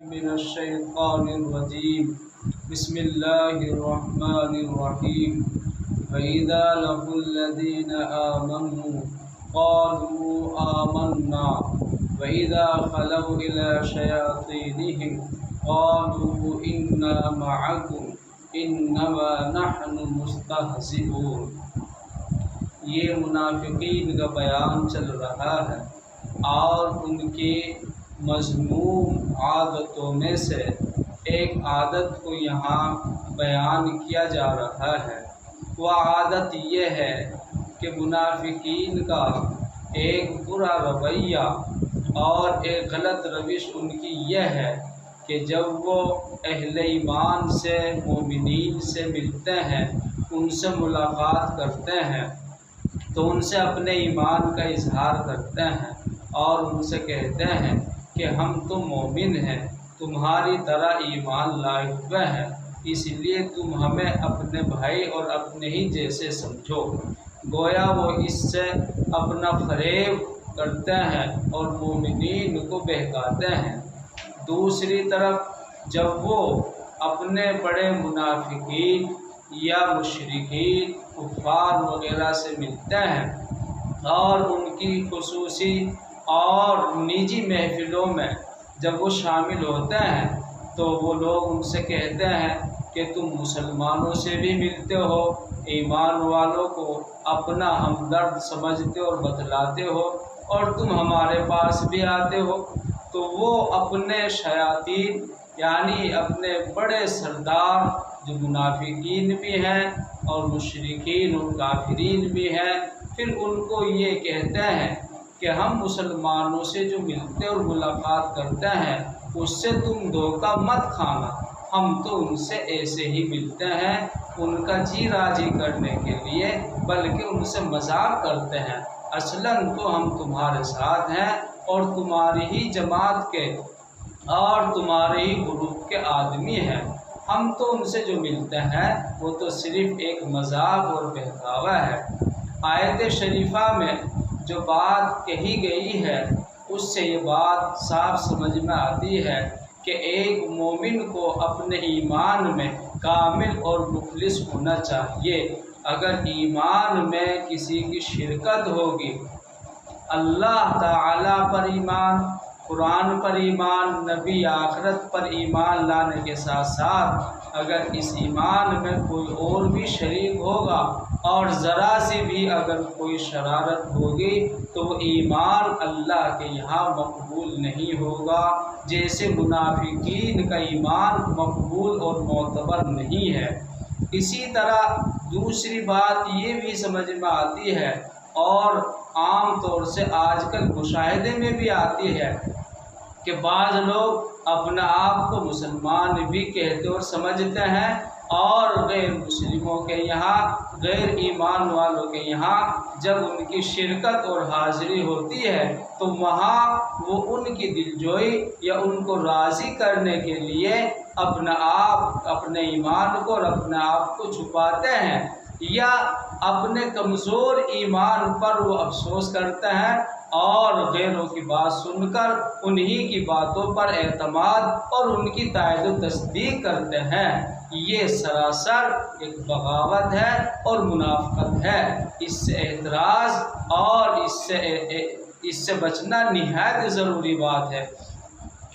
من الشیطان الرجیم بسم اللہ الرحمن الرحیم وَإِذَا لَقُوا الَّذِينَ آمَنُوا قَالُوا آمَنَّا وَإِذَا خَلَوْا إِلَى شَيَاطِينِهِمْ قَالُوا إِنَّا مَعَكُمْ إِنَّمَا نَحْنُ مُسْتَهْزِئُونَ۔ یہ منافقین کا بیان چل رہا ہے اور ان کی مذموم عادتوں میں سے ایک عادت کو یہاں بیان کیا جا رہا ہے۔ وہ عادت یہ ہے کہ منافقین کا ایک برا رویہ اور ایک غلط روش ان کی یہ ہے کہ جب وہ اہل ایمان سے مومنین سے ملتے ہیں، ان سے ملاقات کرتے ہیں تو ان سے اپنے ایمان کا اظہار کرتے ہیں اور ان سے کہتے ہیں کہ ہم تو مومن ہیں، تمہاری طرح ایمان لائے ہوئے ہیں، اس لیے تم ہمیں اپنے بھائی اور اپنے ہی جیسے سمجھو۔ گویا وہ اس سے اپنا فریب کرتے ہیں اور مومنین کو بہکاتے ہیں۔ دوسری طرف جب وہ اپنے بڑے منافقین یا مشرکین کفار وغیرہ سے ملتے ہیں اور ان کی خصوصی اور نجی محفلوں میں جب وہ شامل ہوتے ہیں تو وہ لوگ ان سے کہتے ہیں کہ تم مسلمانوں سے بھی ملتے ہو، ایمان والوں کو اپنا ہمدرد سمجھتے اور بتلاتے ہو اور تم ہمارے پاس بھی آتے ہو۔ تو وہ اپنے شیاطین یعنی اپنے بڑے سردار جو منافقین بھی ہیں اور مشرکین اور کافرین بھی ہیں، پھر ان کو یہ کہتے ہیں کہ ہم مسلمانوں سے جو ملتے اور ملاقات کرتے ہیں اس سے تم دھوکہ مت کھانا، ہم تو ان سے ایسے ہی ملتے ہیں ان کا جی راضی کرنے کے لیے، بلکہ ان سے مذاق کرتے ہیں، اصلاً تو ہم تمہارے ساتھ ہیں اور تمہاری ہی جماعت کے اور تمہارے ہی گروپ کے آدمی ہیں، ہم تو ان سے جو ملتے ہیں وہ تو صرف ایک مذاق اور بہکاوا ہے۔ آیت شریفہ میں جو بات کہی گئی ہے اس سے یہ بات صاف سمجھ میں آتی ہے کہ ایک مومن کو اپنے ایمان میں کامل اور مخلص ہونا چاہیے۔ اگر ایمان میں کسی کی شرکت ہوگی، اللہ تعالیٰ پر ایمان، قرآن پر ایمان، نبی آخرت پر ایمان لانے کے ساتھ ساتھ اگر اس ایمان میں کوئی اور بھی شریک ہوگا اور ذرا سی بھی اگر کوئی شرارت ہوگی تو وہ ایمان اللہ کے یہاں مقبول نہیں ہوگا، جیسے منافقین کا ایمان مقبول اور معتبر نہیں ہے۔ اسی طرح دوسری بات یہ بھی سمجھ میں آتی ہے اور عام طور سے آج کل مشاہدے میں بھی آتی ہے کہ بعض لوگ اپنے آپ کو مسلمان بھی کہتے اور سمجھتے ہیں اور غیر مسلموں کے یہاں، غیر ایمان والوں کے یہاں جب ان کی شرکت اور حاضری ہوتی ہے تو وہاں وہ ان کی دلجوئی یا ان کو راضی کرنے کے لیے اپنے ایمان کو اور اپنے آپ کو چھپاتے ہیں یا اپنے کمزور ایمان پر وہ افسوس کرتے ہیں اور غیروں کی بات سن کر انہی کی باتوں پر اعتماد اور ان کی تائید و تصدیق کرتے ہیں۔ یہ سراسر ایک بغاوت ہے اور منافقت ہے۔ اس سے اعتراض اور اس سے بچنا نہایت ضروری بات ہے۔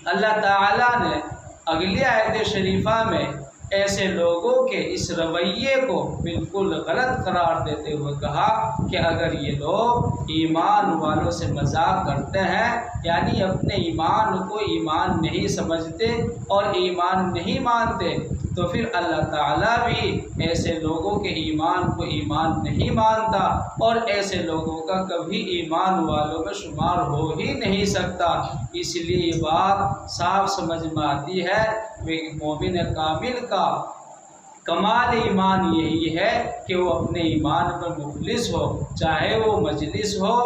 اللہ تعالیٰ نے اگلی آیت شریفہ میں ایسے لوگوں کے اس رویے کو بالکل غلط قرار دیتے ہوئے کہا کہ اگر یہ لوگ ایمان والوں سے مذاق کرتے ہیں یعنی اپنے ایمان کو ایمان نہیں سمجھتے اور ایمان نہیں مانتے تو پھر اللہ تعالیٰ بھی ایسے لوگوں کے ایمان کو ایمان نہیں مانتا اور ایسے لوگوں کا کبھی ایمان والوں میں شمار ہو ہی نہیں سکتا۔ اس لیے یہ بات صاف سمجھ میں آتی ہے کہ مومن کامل کا کمال ایمان یہی ہے کہ وہ اپنے ایمان پر مخلص ہو، چاہے وہ مجلس ہو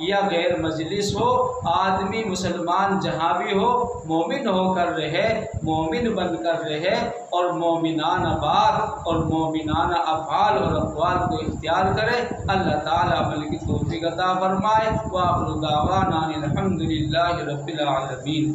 یا غیر مجلس ہو، آدمی مسلمان جہاں بھی ہو مومن ہو کر رہے، مومن بن کر رہے اور مومنانہ بات اور مومنانہ افعال اور اقوال کو اختیار کرے۔ اللہ تعالیٰ عمل کی توفیق عطا فرمائے۔ وآخر دعوانا الحمد للہ رب العالمین۔